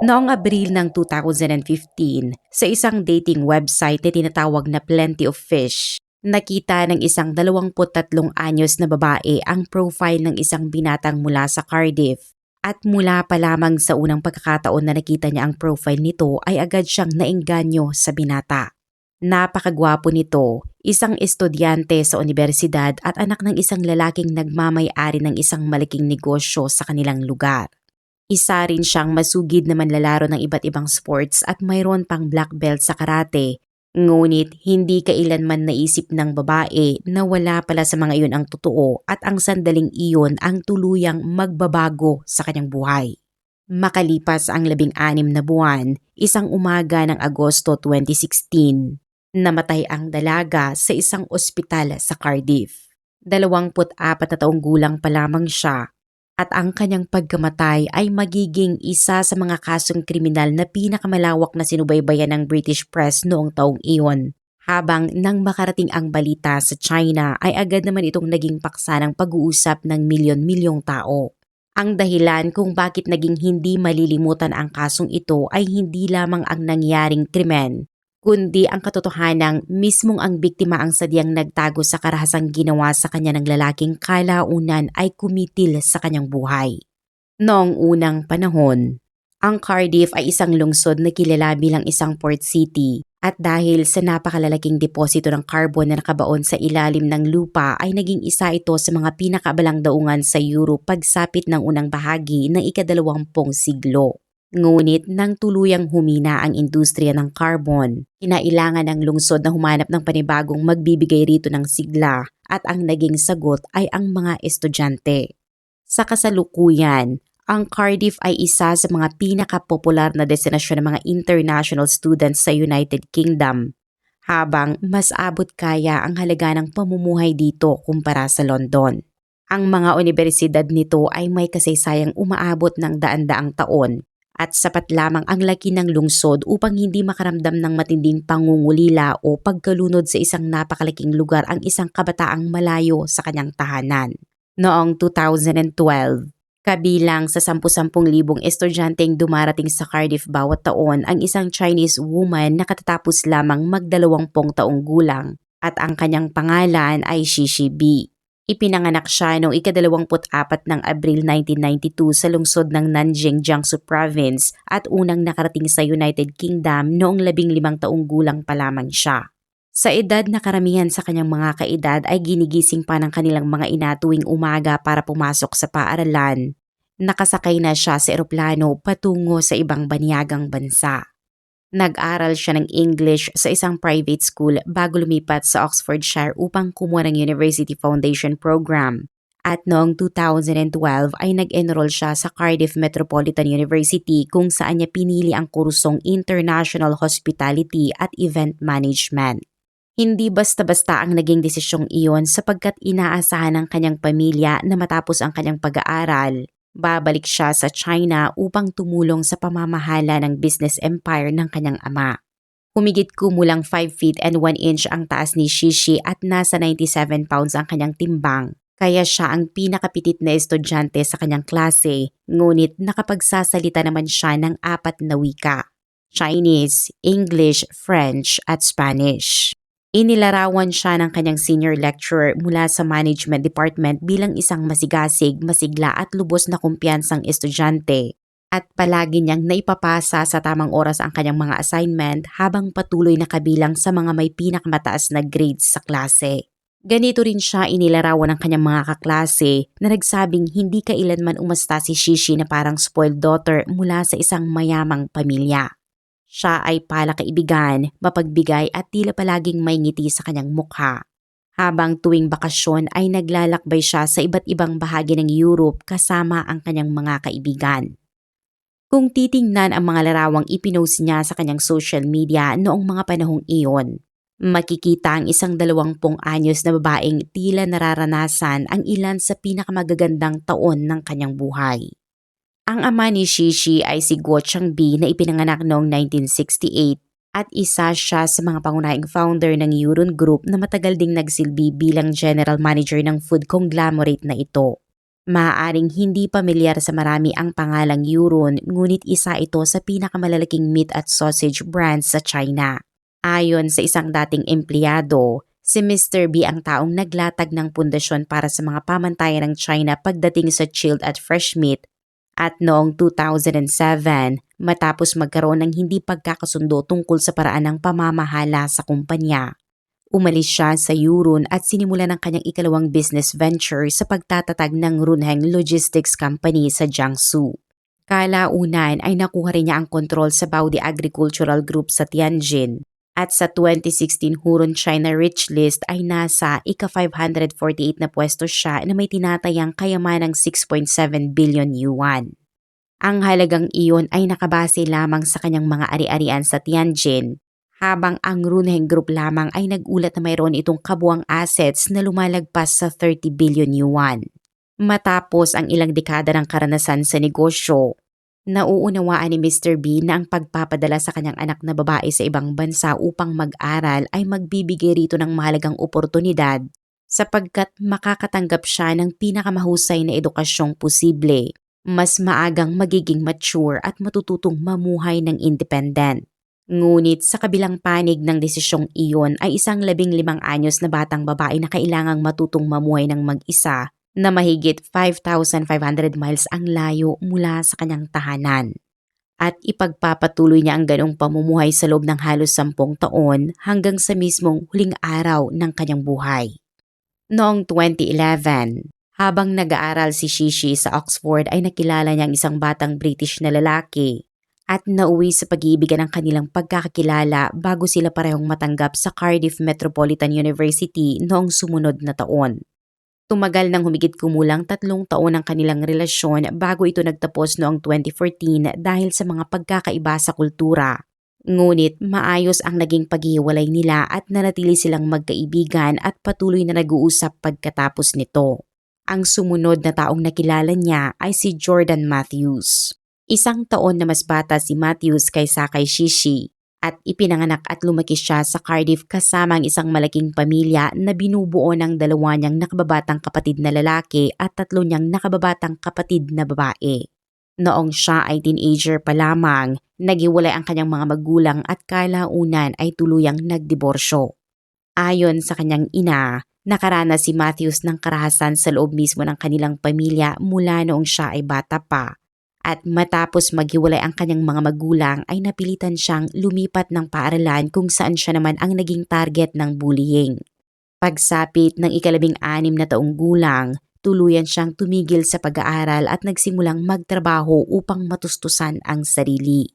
Noong Abril ng 2015, sa isang dating website na tinatawag na Plenty of Fish, nakita ng isang 23 anyos na babae ang profile ng isang binatang mula sa Cardiff. At mula pa lamang sa unang pagkakataon na nakita niya ang profile nito ay agad siyang naengganyo sa binata. Napakagwapo nito, isang estudyante sa universidad at anak ng isang lalaking nagmamay-ari ng isang malaking negosyo sa kanilang lugar. Isa rin siyang masugid na manlalaro ng iba't ibang sports at mayroon pang black belt sa karate. Ngunit hindi kailanman naisip ng babae na wala pala sa mga iyon ang totoo at ang sandaling iyon ang tuluyang magbabago sa kanyang buhay. Makalipas ang 16 na buwan, isang umaga ng Agosto 2016, namatay ang dalaga sa isang ospital sa Cardiff. 24 na taong gulang pa lamang siya at ang kanyang pagkamatay ay magiging isa sa mga kasong kriminal na pinakamalawak na sinubaybayan ng British press noong taong iyon. Habang nang makarating ang balita sa China ay agad naman itong naging paksa ng pag-uusap ng milyon-milyong tao. Ang dahilan kung bakit naging hindi malilimutan ang kasong ito ay hindi lamang ang nangyaring krimen, kundi ang katotohanang mismong ang biktima ang sadyang nagtago sa karahasang ginawa sa kanya ng lalaking kalaunan ay kumitil sa kanyang buhay. Noong unang panahon, ang Cardiff ay isang lungsod na kilala bilang isang port city at dahil sa napakalalaking deposito ng carbon na nakabaon sa ilalim ng lupa ay naging isa ito sa mga pinakabalang daungan sa Europe pagsapit ng unang bahagi ng ika-20 siglo. Ngunit nang tuluyang humina ang industriya ng carbon, kinailangan ng lungsod na humanap ng panibagong magbibigay rito ng sigla at ang naging sagot ay ang mga estudyante. Sa kasalukuyan, ang Cardiff ay isa sa mga pinakapopular na destinasyon ng mga international students sa United Kingdom, habang mas abot kaya ang halaga ng pamumuhay dito kumpara sa London. Ang mga universidad nito ay may kasaysayang umaabot ng daan-daang taon at sapat lamang ang laki ng lungsod upang hindi makaramdam ng matinding pangungulila o pagkalunod sa isang napakalaking lugar ang isang kabataang malayo sa kanyang tahanan. Noong 2012, kabilang sa 10,000 estudyanteng dumarating sa Cardiff bawat taon ang isang Chinese woman na katatapos lamang mag-20 taong gulang at ang kanyang pangalan ay Shishi B. Ipinanganak siya noong ika-24 ng Abril 1992 sa lungsod ng Nanjing, Jiangsu Province at unang nakarating sa United Kingdom noong 15 taong gulang pa lamang siya. Sa edad na karamihan sa kanyang mga kaedad ay ginigising pa ng kanilang mga ina tuwing umaga para pumasok sa paaralan. Nakasakay na siya sa eroplano patungo sa ibang banyagang bansa. Nag-aral siya ng English sa isang private school bago lumipat sa Oxfordshire upang kumuha ng University Foundation Program. At noong 2012 ay nag-enroll siya sa Cardiff Metropolitan University kung saan niya pinili ang kursong International Hospitality at Event Management. Hindi basta-basta ang naging desisyong iyon sapagkat inaasahan ng kanyang pamilya na matapos ang kanyang pag-aaral, babalik siya sa China upang tumulong sa pamamahala ng business empire ng kanyang ama. Humigit kumulang 5 feet and 1 inch ang taas ni Shishi at nasa 97 pounds ang kanyang timbang. Kaya siya ang pinakapitit na estudyante sa kanyang klase, ngunit nakapagsasalita naman siya ng 4 na wika: Chinese, English, French at Spanish. Inilarawan siya ng kanyang senior lecturer mula sa management department bilang isang masigasig, masigla at lubos na kumpiyansang estudyante at palagi niyang naipapasa sa tamang oras ang kanyang mga assignment habang patuloy na kabilang sa mga may pinakamataas na grades sa klase. Ganito rin siya inilarawan ng kanyang mga kaklase na nagsabing hindi kailanman umasta si Shishi na parang spoiled daughter mula sa isang mayamang pamilya. Siya ay palakaibigan, mapagbigay at tila palaging may ngiti sa kanyang mukha. Habang tuwing bakasyon ay naglalakbay siya sa iba't ibang bahagi ng Europe kasama ang kanyang mga kaibigan. Kung titingnan ang mga larawang ipinost niya sa kanyang social media noong mga panahong iyon, makikita ang isang 20 anyos na babaeng tila nararanasan ang ilan sa pinakamagagandang taon ng kanyang buhay. Ang ama ni Shishi ay si Guo Changbi na ipinanganak noong 1968 at isa siya sa mga pangunahing founder ng Yurun Group na matagal ding nagsilbi bilang general manager ng food conglomerate na ito. Maaaring hindi pamilyar sa marami ang pangalang Euron, ngunit isa ito sa pinakamalalaking meat at sausage brands sa China. Ayon sa isang dating empleyado, si Mr. B ang taong naglatag ng pundasyon para sa mga pamantayan ng China pagdating sa chilled at fresh meat. At noong 2007, matapos magkaroon ng hindi pagkakasundo tungkol sa paraan ng pamamahala sa kumpanya, umalis siya sa Euron at sinimulan ng kanyang ikalawang business venture sa pagtatatag ng Runheng Logistics Company sa Jiangsu. Kalaunan ay nakuha rin niya ang kontrol sa Baodi Agricultural Group sa Tianjin. At sa 2016 Hurun China Rich List ay nasa ika-548 na pwesto siya na may tinatayang kayamanang 6.7 billion yuan. Ang halagang iyon ay nakabase lamang sa kanyang mga ari-arian sa Tianjin, habang ang Runheng Group lamang ay nagulat na mayroon itong kabuang assets na lumalagpas sa 30 billion yuan. Matapos ang ilang dekada ng karanasan sa negosyo, nauunawaan ni Mr. B na ang pagpapadala sa kanyang anak na babae sa ibang bansa upang mag-aral ay magbibigay rito ng mahalagang oportunidad sapagkat makakatanggap siya ng pinakamahusay na edukasyong posible, mas maagang magiging mature at matututong mamuhay ng independent. Ngunit sa kabilang panig ng desisyong iyon ay isang 15 anyos na batang babae na kailangang matutong mamuhay ng mag-isa na mahigit 5,500 miles ang layo mula sa kanyang tahanan. At ipagpapatuloy niya ang ganong pamumuhay sa loob ng halos 10 taon hanggang sa mismong huling araw ng kanyang buhay. Noong 2011, habang nag-aaral si Shishi sa Oxford ay nakilala niya ang isang batang British na lalaki at nauwi sa pag-iibigan ng kanilang pagkakakilala bago sila parehong matanggap sa Cardiff Metropolitan University noong sumunod na taon. Tumagal ng humigit kumulang 3 taon ang kanilang relasyon bago ito nagtapos noong 2014 dahil sa mga pagkakaiba sa kultura. Ngunit maayos ang naging paghihiwalay nila at nanatili silang magkaibigan at patuloy na nag-uusap pagkatapos nito. Ang sumunod na taong nakilala niya ay si Jordan Matthews. 1 taon na mas bata si Matthews kaysa kay Shishi. At ipinanganak at lumaki siya sa Cardiff kasama ang isang malaking pamilya na binubuo ng 2 niyang nakababatang kapatid na lalaki at 3 niyang nakababatang kapatid na babae. Noong siya ay teenager pa lamang, naghiwalay ang kanyang mga magulang at kalaunan ay tuluyang nagdiborsyo. Ayon sa kanyang ina, nakaranas si Matthews ng karahasan sa loob mismo ng kanilang pamilya mula noong siya ay bata pa. At matapos maghiwalay ang kanyang mga magulang ay napilitan siyang lumipat ng paaralan kung saan siya naman ang naging target ng bullying. Pagsapit ng ika-16 na taong gulang, tuluyan siyang tumigil sa pag-aaral at nagsimulang magtrabaho upang matustusan ang sarili.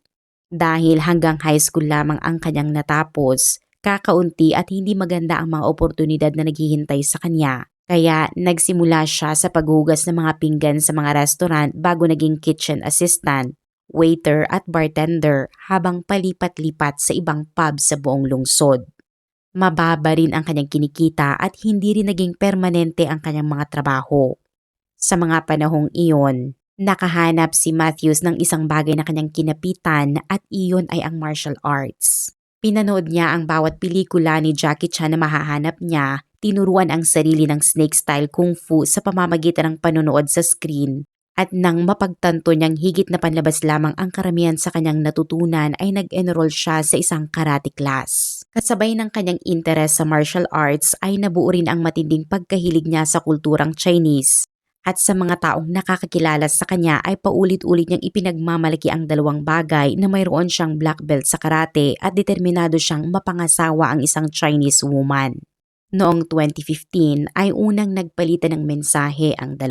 Dahil hanggang high school lamang ang kanyang natapos, kakaunti at hindi maganda ang mga oportunidad na naghihintay sa kanya. Kaya nagsimula siya sa paghugas ng mga pinggan sa mga restaurant bago naging kitchen assistant, waiter at bartender habang palipat-lipat sa ibang pub sa buong lungsod. Mababa rin ang kanyang kinikita at hindi rin naging permanente ang kanyang mga trabaho. Sa mga panahong iyon, nakahanap si Matthews ng isang bagay na kanyang kinapitan at iyon ay ang martial arts. Pinanood niya ang bawat pelikula ni Jackie Chan na mahahanap niya, tinuruan ang sarili ng snake-style kung fu sa pamamagitan ng panonood sa screen. At nang mapagtanto niyang higit na panlabas lamang ang karamihan sa kanyang natutunan ay nag-enroll siya sa isang karate class. Kasabay ng kanyang interes sa martial arts ay nabuo rin ang matinding pagkahilig niya sa kulturang Chinese. At sa mga taong nakakakilala sa kanya ay paulit-ulit niyang ipinagmamalaki ang 2 bagay na mayroon siyang black belt sa karate at determinado siyang mapangasawa ang isang Chinese woman. Noong 2015 ay unang nagpalitan ng mensahe ang 2.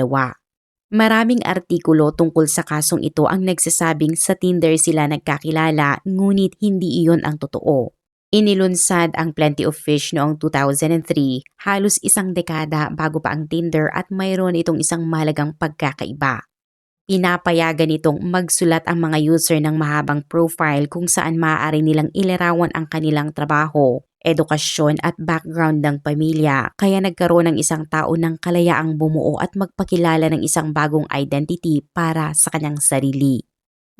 Maraming artikulo tungkol sa kasong ito ang nagsasabing sa Tinder sila nagkakilala ngunit hindi iyon ang totoo. Inilunsad ang Plenty of Fish noong 2003, halos 1 dekada bago pa ang Tinder at mayroon itong isang mahalagang pagkakaiba. Pinapayagan itong magsulat ang mga user ng mahabang profile kung saan maaari nilang ilarawan ang kanilang trabaho, edukasyon at background ng pamilya kaya nagkaroon ng isang tao ng kalayaang bumuo at magpakilala ng isang bagong identity para sa kanyang sarili.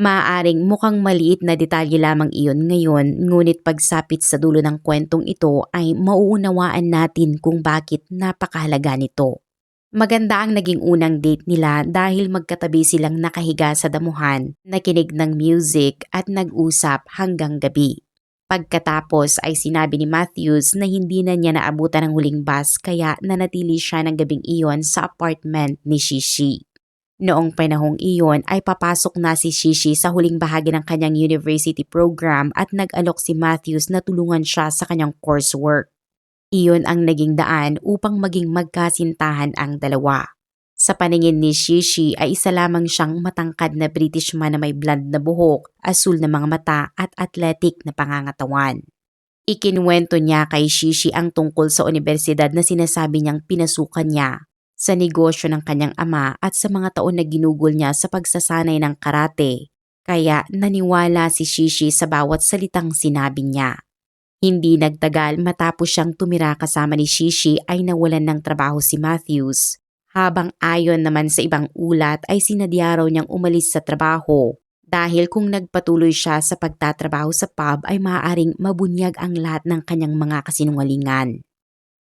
Maaaring mukhang maliit na detalye lamang iyon ngayon, ngunit pagsapit sa dulo ng kwentong ito ay mauunawaan natin kung bakit napakahalaga nito. Maganda ang naging unang date nila dahil magkatabi silang nakahiga sa damuhan, nakinig ng music at nag-usap hanggang gabi. Pagkatapos ay sinabi ni Matthews na hindi na niya naabutan ang huling bus kaya nanatili siya ng gabing iyon sa apartment ni Shishi. Noong panahong iyon ay papasok na si Shishi sa huling bahagi ng kanyang university program at nag-alok si Matthews na tulungan siya sa kanyang coursework. Iyon ang naging daan upang maging magkasintahan ang dalawa. Sa paningin ni Shishi ay isa lamang siyang matangkad na British man na may blonde na buhok, asul na mga mata at athletic na pangangatawan. Ikinuwento niya kay Shishi ang tungkol sa universidad na sinasabi niyang pinasukan niya, sa negosyo ng kanyang ama at sa mga taon na ginugol niya sa pagsasanay ng karate. Kaya naniwala si Shishi sa bawat salitang sinabi niya. Hindi nagtagal matapos siyang tumira kasama ni Shishi ay nawalan ng trabaho si Matthews. Habang ayon naman sa ibang ulat ay sinadya raw niyang umalis sa trabaho dahil kung nagpatuloy siya sa pagtatrabaho sa pub ay maaaring mabunyag ang lahat ng kanyang mga kasinungalingan.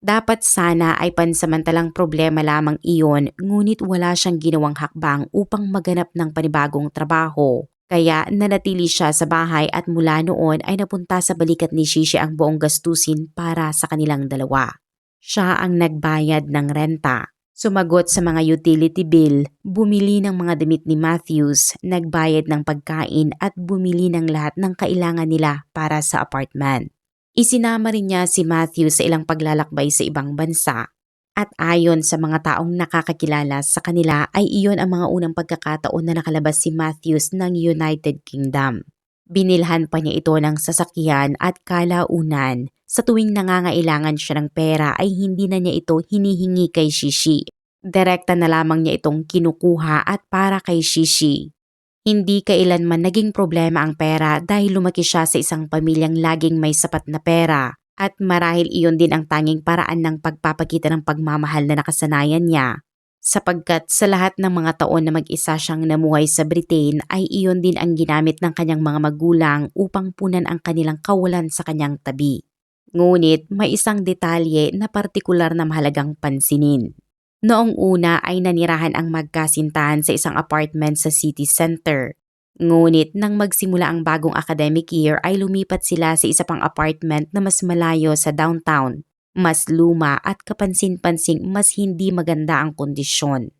Dapat sana ay pansamantalang problema lamang iyon ngunit wala siyang ginawang hakbang upang maganap ng panibagong trabaho. Kaya nanatili siya sa bahay at mula noon ay napunta sa balikat ni Shishi ang buong gastusin para sa kanilang dalawa. Siya ang nagbayad ng renta. Sumagot sa mga utility bill, bumili ng mga damit ni Matthews, nagbayad ng pagkain at bumili ng lahat ng kailangan nila para sa apartment. Isinama rin niya si Matthews sa ilang paglalakbay sa ibang bansa. At ayon sa mga taong nakakakilala sa kanila ay iyon ang mga unang pagkakataon na nakalabas si Matthews ng United Kingdom. Binilhan pa niya ito ng sasakyan at kalaunan. Sa tuwing nangangailangan siya ng pera ay hindi na niya ito hinihingi kay Shishi. Direkta na lamang niya itong kinukuha at para kay Shishi. Hindi kailanman naging problema ang pera dahil lumaki siya sa isang pamilyang laging may sapat na pera at marahil iyon din ang tanging paraan ng pagpapakita ng pagmamahal na nakasanayan niya. Sapagkat sa lahat ng mga taon na mag-isa siyang namuhay sa Britain ay iyon din ang ginamit ng kanyang mga magulang upang punan ang kanilang kawalan sa kanyang tabi. Ngunit may isang detalye na partikular na mahalagang pansinin. Noong una ay nanirahan ang magkasintahan sa isang apartment sa city center. Ngunit nang magsimula ang bagong academic year ay lumipat sila sa isa pang apartment na mas malayo sa downtown, mas luma at kapansin-pansing mas hindi maganda ang kondisyon.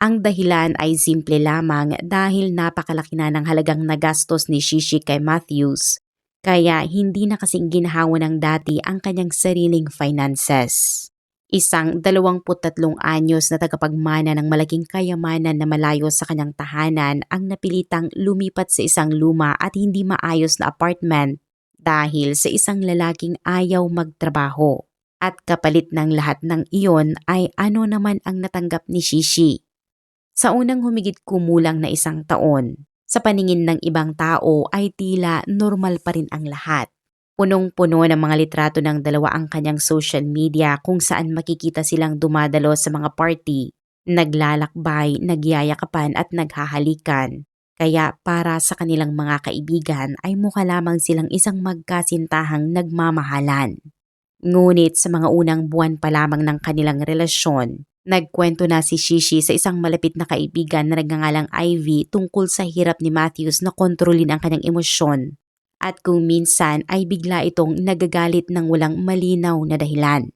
Ang dahilan ay simple lamang dahil napakalaki na ng halagang nagastos ni Shishi kay Matthews, kaya hindi na kasing ginhawa ng dati ang kanyang sariling finances. Isang 23 anyos na tagapagmana ng malaking kayamanan na malayo sa kanyang tahanan ang napilitang lumipat sa isang luma at hindi maayos na apartment dahil sa isang lalaking ayaw magtrabaho. At kapalit ng lahat ng iyon ay ano naman ang natanggap ni Shishi. Sa unang humigit kumulang na isang taon, sa paningin ng ibang tao ay tila normal pa rin ang lahat. Punong-puno ng mga litrato ng dalawa ang kanyang social media kung saan makikita silang dumadalo sa mga party, naglalakbay, nagyayakapan at naghahalikan. Kaya para sa kanilang mga kaibigan ay mukha lamang silang isang magkasintahang nagmamahalan. Ngunit sa mga unang buwan pa lamang ng kanilang relasyon, nagkwento na si Shishi sa isang malapit na kaibigan na nagngangalang Ivy tungkol sa hirap ni Matthews na kontrolin ang kanyang emosyon. At kung minsan ay bigla itong nagagalit ng walang malinaw na dahilan.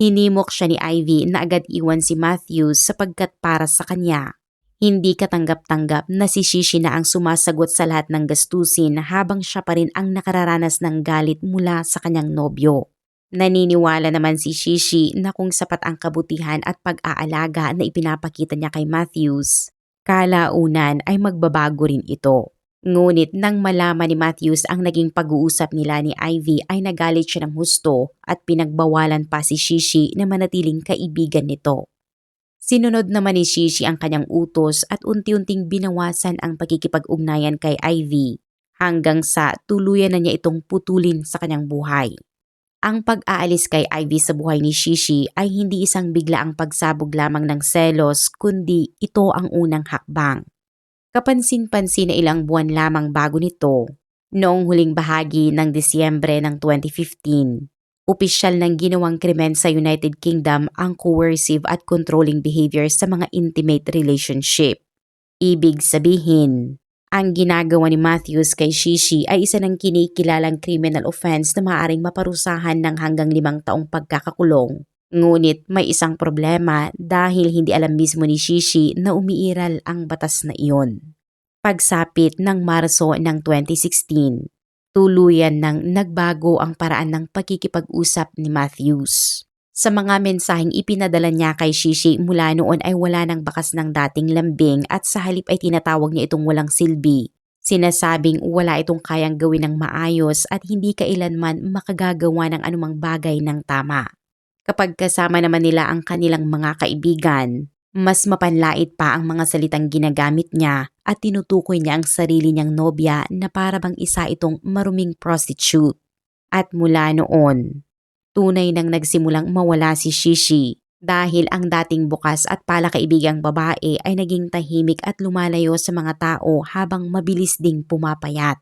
Hinimok siya ni Ivy na agad iwan si Matthews sapagkat para sa kanya. Hindi katanggap-tanggap na si Shishi na ang sumasagot sa lahat ng gastusin habang siya pa rin ang nakararanas ng galit mula sa kanyang nobyo. Naniniwala naman si Shishi na kung sapat ang kabutihan at pag-aalaga na ipinapakita niya kay Matthews, kalaunan ay magbabago rin ito. Ngunit nang malaman ni Matthews ang naging pag-uusap nila ni Ivy ay nagalit siya ng husto at pinagbawalan pa si Shishi na manatiling kaibigan nito. Sinunod naman ni Shishi ang kanyang utos at unti-unting binawasan ang pagkikipag-ugnayan kay Ivy hanggang sa tuluyan na niya itong putulin sa kanyang buhay. Ang pag-aalis kay Ivy sa buhay ni Shishi ay hindi isang biglaang pagsabog lamang ng selos kundi ito ang unang hakbang. Kapansin-pansin na ilang buwan lamang bago nito, noong huling bahagi ng Disyembre ng 2015, Opisyal ng ginawang krimen sa United Kingdom ang coercive at controlling behavior sa mga intimate relationship. Ibig sabihin, ang ginagawa ni Matthews kay Shishi ay isa ng kinikilalang criminal offense na maaaring maparusahan ng hanggang 5 taong pagkakakulong. Ngunit may isang problema dahil hindi alam mismo ni Shishi na umiiral ang batas na iyon. Pagsapit ng Marso ng 2016, tuluyan nang nagbago ang paraan ng pakikipag-usap ni Matthews. Sa mga mensaheng ipinadala niya kay Shishi mula noon ay wala nang bakas ng dating lambing at sa halip ay tinatawag niya itong walang silbi. Sinasabing wala itong kayang gawin ng maayos at hindi kailanman makagagawa ng anumang bagay ng tama. Kapag kasama naman nila ang kanilang mga kaibigan, mas mapanlait pa ang mga salitang ginagamit niya at tinutukoy niya ang sarili niyang nobya na para bang isa itong maruming prostitute. At mula noon, tunay nang nagsimulang mawala si Shishi dahil ang dating bukas at palakaibigang babae ay naging tahimik at lumalayo sa mga tao habang mabilis ding pumapayat.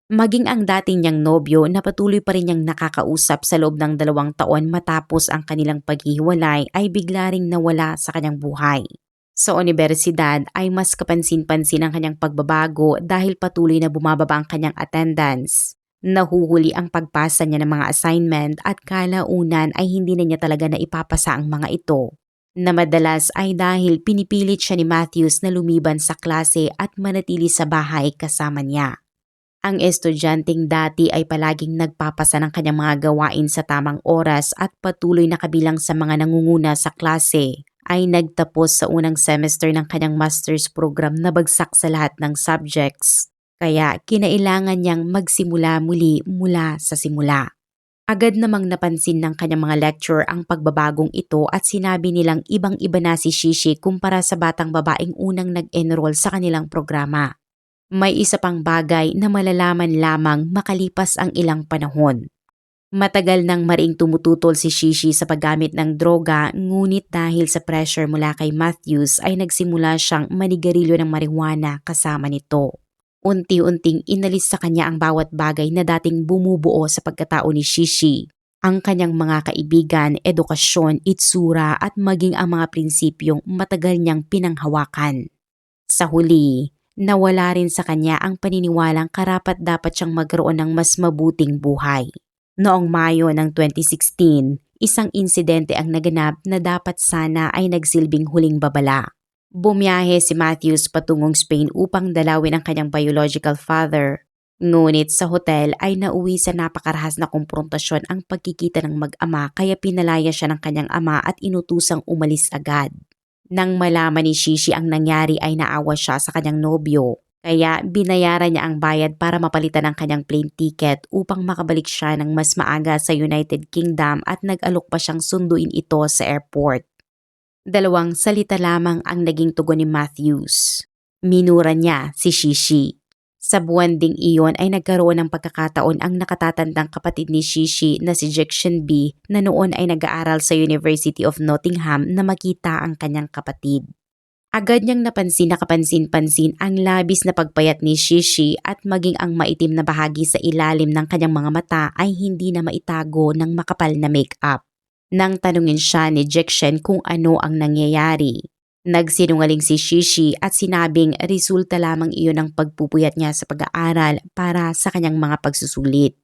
Maging ang dating niyang nobyo na patuloy pa rin niyang nakakausap sa loob ng 2 taon matapos ang kanilang paghihiwalay ay bigla ring nawala sa kanyang buhay. Sa unibersidad ay mas kapansin-pansin ang kanyang pagbabago dahil patuloy na bumababa ang kanyang attendance. Nahuhuli ang pagpasa niya ng mga assignment at kalaunan ay hindi na niya talaga na ipapasa ang mga ito. Na madalas ay dahil pinipilit siya ni Matthews na lumiban sa klase at manatili sa bahay kasama niya. Ang estudyanteng dati ay palaging nagpapasa ng kanyang mga gawain sa tamang oras at patuloy na kabilang sa mga nangunguna sa klase ay nagtapos sa unang semester ng kanyang master's program na bagsak sa lahat ng subjects. Kaya kinailangan niyang magsimula muli mula sa simula. Agad namang napansin ng kanyang mga lecturer ang pagbabagong ito at sinabi nilang ibang-iba na si Shishi kumpara sa batang babaeng unang nag-enroll sa kanilang programa. May isa pang bagay na malalaman lamang makalipas ang ilang panahon. Matagal nang mariing tumututol si Shishi sa paggamit ng droga ngunit dahil sa pressure mula kay Matthews ay nagsimula siyang manigarilyo ng marijuana kasama nito. Unti-unting inalis sa kanya ang bawat bagay na dating bumubuo sa pagkatao ni Shishi. Ang kanyang mga kaibigan, edukasyon, itsura at maging ang mga prinsipyong matagal niyang pinanghawakan. Sa huli, nawala rin sa kanya ang paniniwalang karapat-dapat siyang magkaroon ng mas mabuting buhay. Noong Mayo ng 2016, isang insidente ang naganap na dapat sana ay nagsilbing huling babala. Bumiyahe si Matthews patungong Spain upang dalawin ang kanyang biological father. Ngunit sa hotel ay nauwi sa napakarahas na kumprontasyon ang pagkikita ng mag-ama kaya pinalaya siya ng kanyang ama at inutusang umalis agad. Nang malaman ni Shishi ang nangyari ay naawa siya sa kanyang nobyo. Kaya binayaran niya ang bayad para mapalitan ang kanyang plane ticket upang makabalik siya ng mas maaga sa United Kingdom at nag-alok pa siyang sunduin ito sa airport. 2 salita lamang ang naging tugon ni Matthews. Minura niya si Shishi. Sa buwan ding iyon ay nagkaroon ng pagkakataon ang nakatatandang kapatid ni Shishi na si Jackson B na noon ay nag-aaral sa University of Nottingham na makita ang kanyang kapatid. Agad niyang napansin na kapansin-pansin ang labis na pagpayat ni Shishi at maging ang maitim na bahagi sa ilalim ng kanyang mga mata ay hindi na maitago ng makapal na make-up. Nang tanungin siya ni Jackson kung ano ang nangyayari, nagsinungaling si Shishi at sinabing resulta lamang iyon ng pagpupuyat niya sa pag-aaral para sa kanyang mga pagsusulit.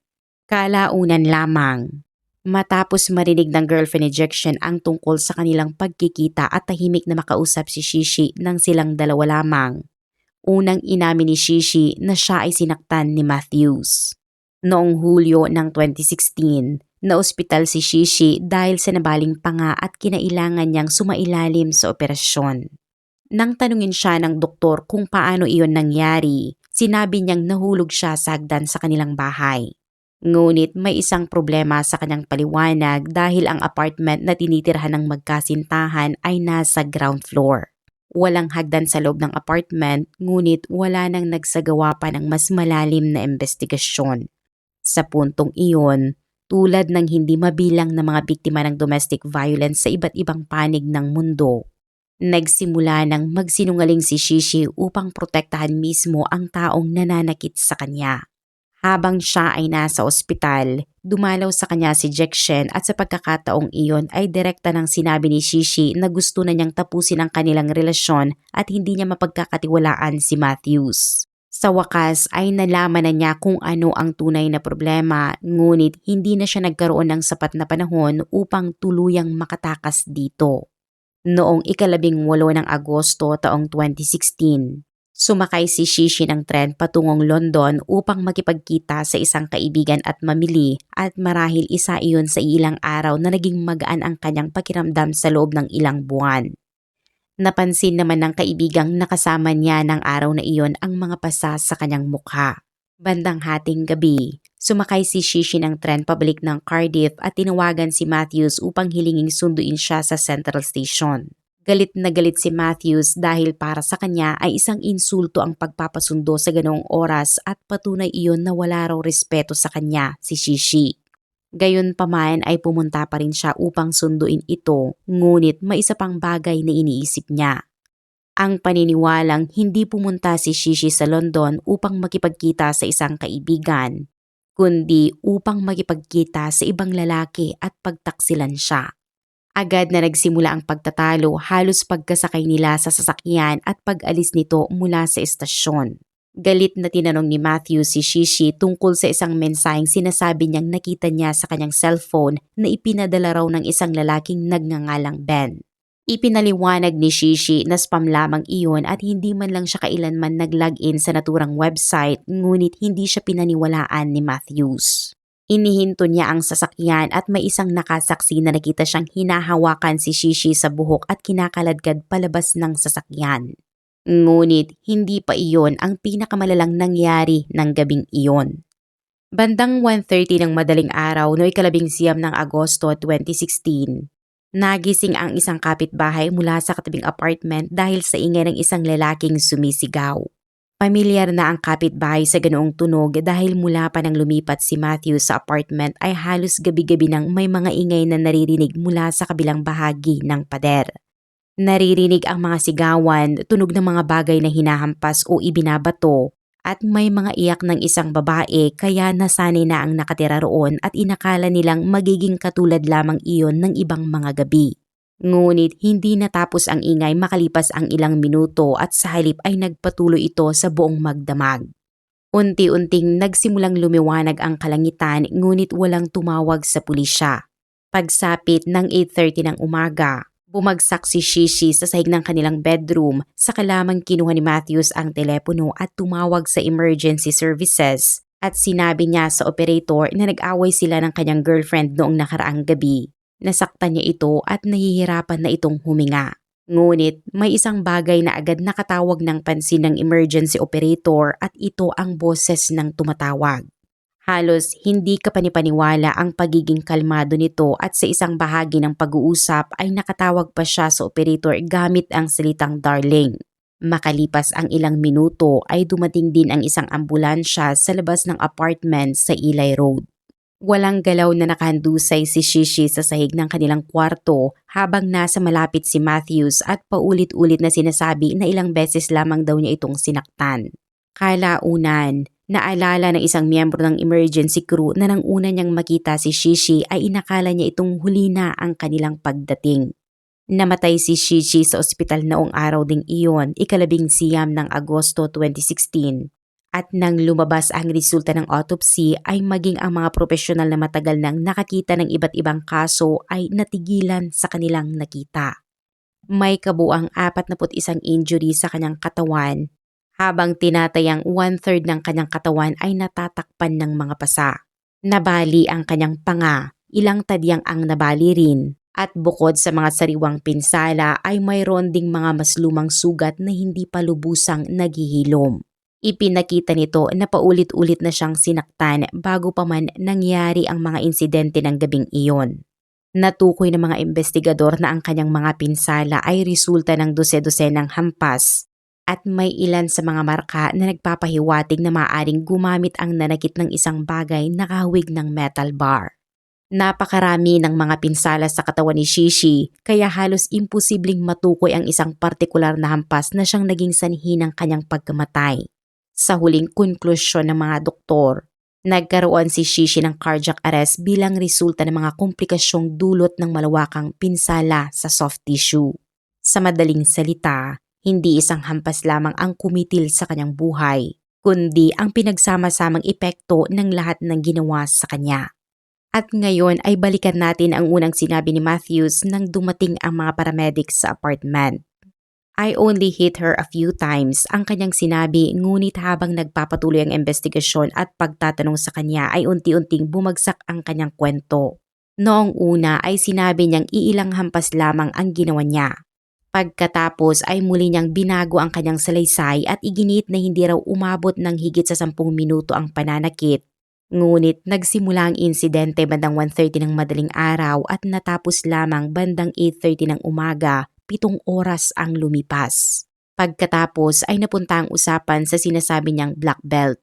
Kalaunan lamang, matapos marinig ng girlfriend ni Jackson ang tungkol sa kanilang pagkikita at tahimik na makausap si Shishi nang silang dalawa lamang, unang inamin ni Shishi na siya ay sinaktan ni Matthews. Noong Hulyo ng 2016, naospital si Shishi dahil sa nabaling panga at kinailangan niyang sumailalim sa operasyon. Nang tanungin siya ng doktor kung paano iyon nangyari, sinabi niyang nahulog siya sa hagdan sa kanilang bahay. Ngunit may isang problema sa kanyang paliwanag dahil ang apartment na tinitirhan ng magkasintahan ay nasa ground floor. Walang hagdan sa loob ng apartment ngunit wala nang nagsagawa pa ng mas malalim na investigasyon. Sa puntong iyon, tulad ng hindi mabilang na mga biktima ng domestic violence sa iba't ibang panig ng mundo, nagsimula ng magsinungaling si Shishi upang protektahan mismo ang taong nananakit sa kanya. Habang siya ay nasa ospital, dumalaw sa kanya si Jekshen at sa pagkakataong iyon ay direkta nang sinabi ni Shishi na gusto na niyang tapusin ang kanilang relasyon at hindi niya mapagkakatiwalaan si Matthews. Sa wakas ay nalaman na niya kung ano ang tunay na problema, ngunit hindi na siya nagkaroon ng sapat na panahon upang tuluyang makatakas dito. Noong 18 ng Agosto taong 2016, sumakay si Shishi ng tren patungong London upang makipagkita sa isang kaibigan at mamili, at marahil isa iyon sa ilang araw na naging magaan ang kanyang pakiramdam sa loob ng ilang buwan. Napansin naman ng kaibigang nakasama niya ng araw na iyon ang mga pasa sa kanyang mukha. Bandang hating gabi, sumakay si Shishi ng tren pabalik ng Cardiff at tinawagan si Matthews upang hilinging sunduin siya sa Central Station. Galit na galit si Matthews dahil para sa kanya ay isang insulto ang pagpapasundo sa ganoong oras at patunay iyon na wala raw respeto sa kanya si Shishi. Gayunpaman ay pumunta pa rin siya upang sunduin ito, ngunit may isa pang bagay na iniisip niya. Ang paniniwalang hindi pumunta si Shishi sa London upang makipagkita sa isang kaibigan, kundi upang makipagkita sa ibang lalaki at pagtaksilan siya. Agad na nagsimula ang pagtatalo halos pagkasakay nila sa sasakyan at pag-alis nito mula sa estasyon. Galit na tinanong ni Matthew si Shishi tungkol sa isang mensaheng sinasabi niyang nakita niya sa kanyang cellphone na ipinadala raw ng isang lalaking nagngangalang Ben. Ipinaliwanag ni Shishi na spam lamang iyon at hindi man lang siya kailanman nag-login sa naturang website, ngunit hindi siya pinaniwalaan ni Matthews. Inihinto niya ang sasakyan at may isang nakasaksi na nakita siyang hinahawakan si Shishi sa buhok at kinakaladkad palabas ng sasakyan. Ngunit hindi pa iyon ang pinakamalalang nangyari ng gabing iyon. Bandang 1:30 ng madaling araw noong 19 ng Agosto 2016, nagising ang isang kapitbahay mula sa katabing apartment dahil sa ingay ng isang lalaking sumisigaw. Pamilyar na ang kapitbahay sa ganoong tunog dahil mula pa nang lumipat si Matthew sa apartment ay halos gabi-gabi nang may mga ingay na naririnig mula sa kabilang bahagi ng pader. Naririnig ang mga sigawan, tunog ng mga bagay na hinahampas o ibinabato, at may mga iyak ng isang babae kaya nasanay na ang nakatira roon at inakala nilang magiging katulad lamang iyon ng ibang mga gabi. Ngunit hindi natapos ang ingay makalipas ang ilang minuto at sa halip ay nagpatuloy ito sa buong magdamag. Unti-unting nagsimulang lumiwanag ang kalangitan ngunit walang tumawag sa pulisya. Pagsapit ng 8:30 ng umaga, bumagsak si Shishi sa sahig ng kanilang bedroom, saka lamang kinuha ni Matthews ang telepono at tumawag sa emergency services at sinabi niya sa operator na nag-away sila ng kanyang girlfriend noong nakaraang gabi. Nasaktan niya ito at nahihirapan na itong huminga. Ngunit may isang bagay na agad nakatawag ng pansin ng emergency operator at ito ang boses ng tumatawag. Halos hindi kapanipaniwala ang pagiging kalmado nito at sa isang bahagi ng pag-uusap ay nakatawag pa siya sa operator gamit ang salitang darling. Makalipas ang ilang minuto ay dumating din ang isang ambulansya sa labas ng apartment sa Eli Road. Walang galaw na nakahandusay si Shishi sa sahig ng kanilang kwarto habang nasa malapit si Matthews at paulit-ulit na sinasabi na ilang beses lamang daw niya itong sinaktan. Kalaunan, naalala ng isang miyembro ng emergency crew na nang una niyang makita si Shishi ay inakala niya itong huli na ang kanilang pagdating. Namatay si Shishi sa ospital noong araw ding iyon, 19 ng Agosto 2016. At nang lumabas ang resulta ng autopsy ay maging ang mga profesional na matagal nang nakakita ng iba't ibang kaso ay natigilan sa kanilang nakita. May kabuang 41 injury sa kanyang katawan, habang tinatayang 1/3 ng kanyang katawan ay natatakpan ng mga pasa. Nabali ang kanyang panga, ilang tadyang ang nabali rin, at bukod sa mga sariwang pinsala ay mayroon ding mga mas lumang sugat na hindi pa lubusang naghihilom. Ipinakita nito na paulit-ulit na siyang sinaktan bago pa man nangyari ang mga insidente ng gabing iyon. Natukoy ng mga investigador na ang kanyang mga pinsala ay resulta ng dose-dosenang hampas at may ilan sa mga marka na nagpapahiwatig na maaaring gumamit ang nanakit ng isang bagay na kahawig ng metal bar. Napakarami ng mga pinsala sa katawan ni Shishi kaya halos imposibleng matukoy ang isang partikular na hampas na siyang naging sanhi ng kanyang pagkamatay. Sa huling konklusyon ng mga doktor, Nagkaroon si Shishi ng cardiac arrest bilang resulta ng mga komplikasyong dulot ng malawakang pinsala sa soft tissue. Sa madaling salita, hindi isang hampas lamang ang kumitil sa kanyang buhay, kundi ang pinagsama-samang epekto ng lahat ng ginawa sa kanya. At ngayon ay balikan natin ang unang sinabi ni Matthews nang dumating ang mga paramedics sa apartment. "I only hit her a few times," ang kanyang sinabi, ngunit habang nagpapatuloy ang investigasyon at pagtatanong sa kanya ay unti-unting bumagsak ang kanyang kwento. Noong una ay sinabi niyang iilang hampas lamang ang ginawa niya. Pagkatapos ay muli niyang binago ang kanyang salaysay at iginit na hindi raw umabot ng higit sa 10 minuto ang pananakit. Ngunit nagsimula ang insidente bandang 1:30 ng madaling araw at natapos lamang bandang 8:30 ng umaga, 7 oras ang lumipas. Pagkatapos ay napunta ang usapan sa sinasabi niyang black belt.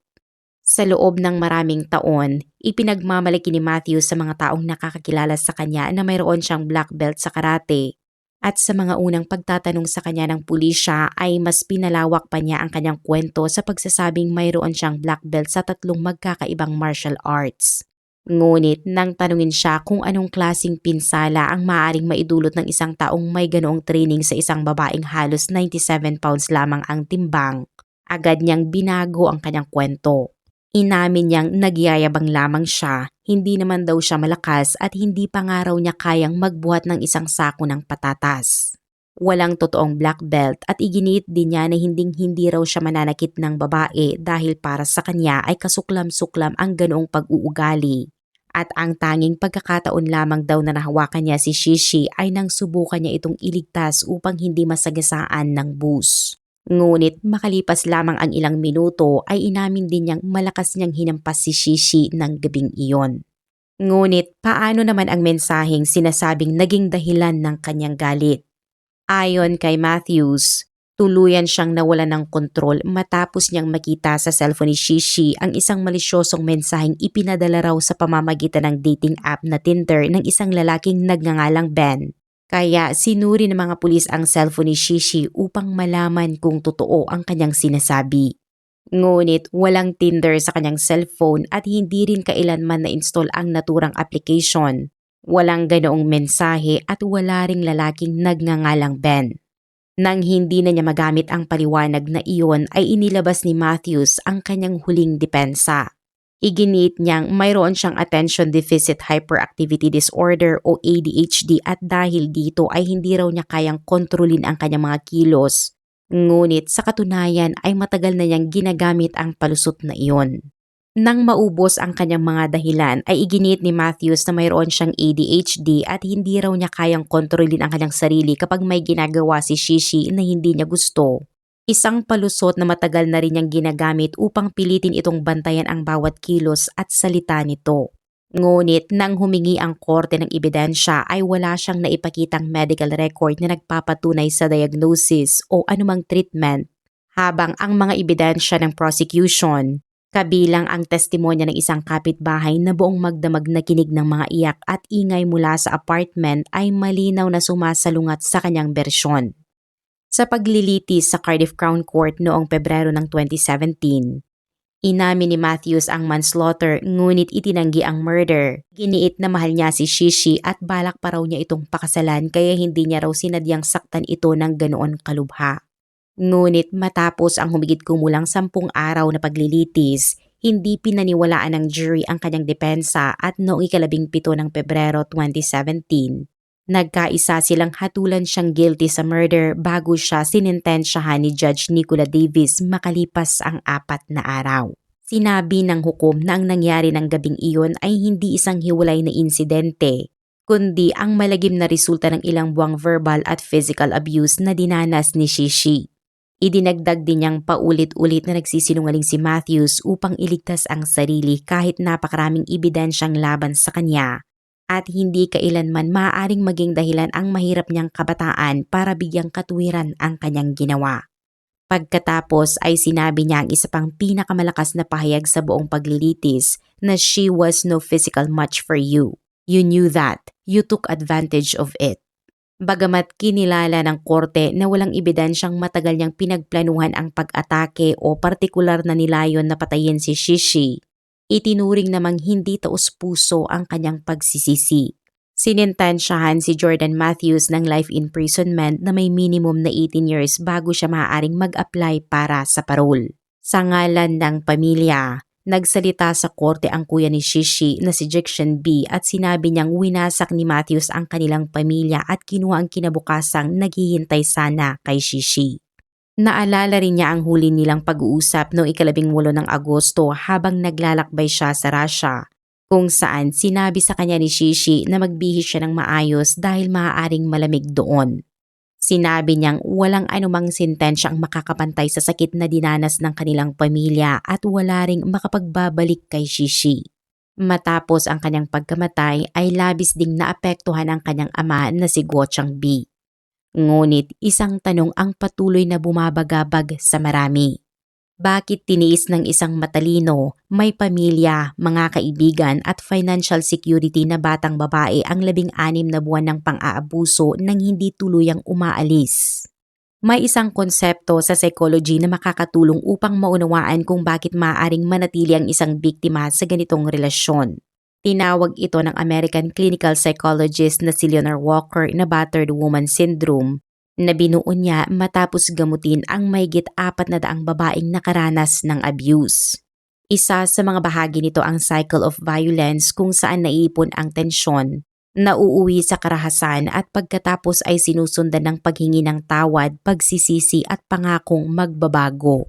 Sa loob ng maraming taon, ipinagmamalaki ni Matthew sa mga taong nakakakilala sa kanya na mayroon siyang black belt sa karate. At sa mga unang pagtatanong sa kanya ng pulisya ay mas pinalawak pa niya ang kanyang kwento sa pagsasabing mayroon siyang black belt sa 3 magkakaibang martial arts. Ngunit nang tanungin siya kung anong klasing pinsala ang maaaring maidulot ng isang taong may ganoong training sa isang babaeng halos 97 pounds lamang ang timbang, agad niyang binago ang kanyang kwento. Inamin niyang nagyayabang lamang siya, hindi naman daw siya malakas at hindi pa nga raw niya kayang magbuhat ng isang sako ng patatas. Walang totoong black belt at iginit din niya na hindi raw siya mananakit ng babae dahil para sa kanya ay kasuklam-suklam ang ganoong pag-uugali. At ang tanging pagkakataon lamang daw na nahawakan niya si Shishi ay nang subukan niya itong iligtas upang hindi masagasaan ng bus. Ngunit makalipas lamang ang ilang minuto ay inamin din niyang malakas niyang hinampas si Shishi ng gabing iyon. Ngunit paano naman ang mensaheng sinasabing naging dahilan ng kanyang galit? Ayon kay Matthews, tuluyan siyang nawalan ng kontrol matapos niyang makita sa cellphone ni Shishi ang isang malisyosong mensaheng ipinadala raw sa pamamagitan ng dating app na Tinder ng isang lalaking nagngangalang Ben. Kaya sinuri ng mga pulis ang cellphone ni Shishi upang malaman kung totoo ang kanyang sinasabi. Ngunit walang Tinder sa kanyang cellphone at hindi rin kailanman na-install ang naturang application. Walang ganoong mensahe at wala ring lalaking nagngangalang Ben. Nang hindi na niya magamit ang paliwanag na iyon ay inilabas ni Matthews ang kanyang huling depensa. Iginit niyang mayroon siyang Attention Deficit Hyperactivity Disorder o ADHD at dahil dito ay hindi raw niya kayang kontrolin ang kanyang mga kilos. Ngunit sa katunayan ay matagal na niyang ginagamit ang palusot na iyon. Nang maubos ang kanyang mga dahilan ay iginit ni Matthews na mayroon siyang ADHD at hindi raw niya kayang kontrolin ang kanyang sarili kapag may ginagawa si Shishi na hindi niya gusto. Isang palusot na matagal na rin niyang ginagamit upang pilitin itong bantayan ang bawat kilos at salita nito. Ngunit nang humingi ang korte ng ebidensya ay wala siyang naipakitang medical record na nagpapatunay sa diagnosis o anumang treatment, habang ang mga ebidensya ng prosecution, kabilang ang testimonya ng isang kapitbahay na buong magdamag na kinig ng mga iyak at ingay mula sa apartment ay malinaw na sumasalungat sa kanyang bersyon. Sa paglilitis sa Cardiff Crown Court noong Pebrero ng 2017, inamin ni Matthews ang manslaughter ngunit itinanggi ang murder. Giniit na mahal niya si Shishi at balak pa raw niya itong pakasalan kaya hindi niya raw sinadyang saktan ito ng ganoon kalubha. Ngunit matapos ang humigit kumulang 10 araw na paglilitis, hindi pinaniwalaan ng jury ang kanyang depensa at noong 17 ng Pebrero 2017, nagkaisa silang hatulan siyang guilty sa murder bago siya sinintensyahan ni Judge Nicola Davis makalipas ang 4 na araw. Sinabi ng hukom na ang nangyari ng gabing iyon ay hindi isang hiwalay na insidente, kundi ang malagim na resulta ng ilang buwang verbal at physical abuse na dinanas ni Shishi. Idinagdag din niyang paulit-ulit na nagsisinungaling si Matthews upang iligtas ang sarili kahit napakaraming ebidensyang laban sa kanya. At hindi kailanman maaaring maging dahilan ang mahirap niyang kabataan para bigyang katuwiran ang kanyang ginawa. Pagkatapos ay sinabi niya ang isa pang pinakamalakas na pahayag sa buong paglilitis na she was no physical match for you. You knew that. You took advantage of it. Bagamat kinilala ng korte na walang ebidensyang matagal niyang pinagplanuhan ang pag-atake o partikular na nilayon na patayin si Shishi, Itinuring namang hindi taos-puso ang kanyang pagsisisi. Sinintensyahan si Jordan Matthews ng life imprisonment na may minimum na 18 years bago siya maaaring mag-apply para sa parole. Sa ngalan ng pamilya, nagsalita sa korte ang kuya ni Shishi na si Jixian B at sinabi niyang winasak ni Matthews ang kanilang pamilya at kinuha ang kinabukasang naghihintay sana kay Shishi. Naalala rin niya ang huli nilang pag-uusap noong 18 ng Agosto habang naglalakbay siya sa Russia, kung saan sinabi sa kanya ni Shishi na magbihis siya ng maayos dahil maaaring malamig doon. Sinabi niyang walang anumang sentensya ang makakapantay sa sakit na dinanas ng kanilang pamilya at wala ring makapagbabalik kay Shishi. Matapos ang kanyang pagkamatay ay labis ding naapektuhan ang kanyang ama na si Guo Changbi. Ngunit isang tanong ang patuloy na bumabagabag sa marami. Bakit tiniis ng isang matalino, may pamilya, mga kaibigan at financial security na batang babae ang 16 na buwan ng pang-aabuso nang hindi tuluyang umaalis? May isang konsepto sa psychology na makakatulong upang maunawaan kung bakit maaaring manatili ang isang biktima sa ganitong relasyon. Tinawag ito ng American clinical psychologist na si Leonard Walker na battered woman syndrome na binuo niya matapos gamutin ang mahigit 400 babaeng nakaranas ng abuse. Isa sa mga bahagi nito ang cycle of violence kung saan naiipon ang tensyon, nauuwi sa karahasan at pagkatapos ay sinusundan ng paghingi ng tawad, pagsisisi at pangakong magbabago.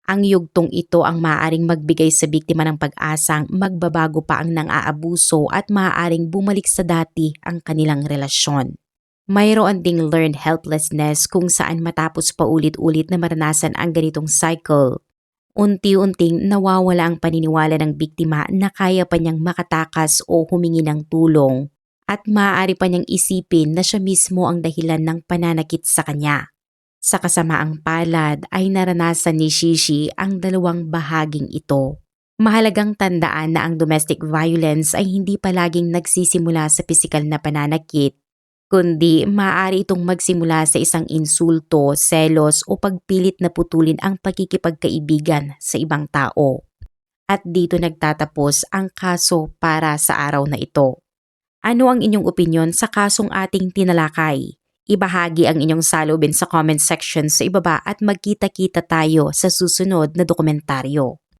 Ang yugtong ito ang maaaring magbigay sa biktima ng pag-asang magbabago pa ang nang-aabuso at maaaring bumalik sa dati ang kanilang relasyon. Mayroon ding learned helplessness kung saan matapos paulit-ulit na maranasan ang ganitong cycle, unti-unting nawawala ang paniniwala ng biktima na kaya pa niyang makatakas o humingi ng tulong at maaari pa niyang isipin na siya mismo ang dahilan ng pananakit sa kanya. Sa kasamaang palad ay naranasan ni Shishi ang dalawang bahaging ito. Mahalagang tandaan na ang domestic violence ay hindi palaging nagsisimula sa pisikal na pananakit, kundi maaari itong magsimula sa isang insulto, selos o pagpilit na putulin ang pagkikipagkaibigan sa ibang tao. At dito nagtatapos ang kaso para sa araw na ito. Ano ang inyong opinyon sa kasong ating tinalakay? Ibahagi ang inyong saloobin sa comment section sa ibaba at magkita-kita tayo sa susunod na dokumentaryo.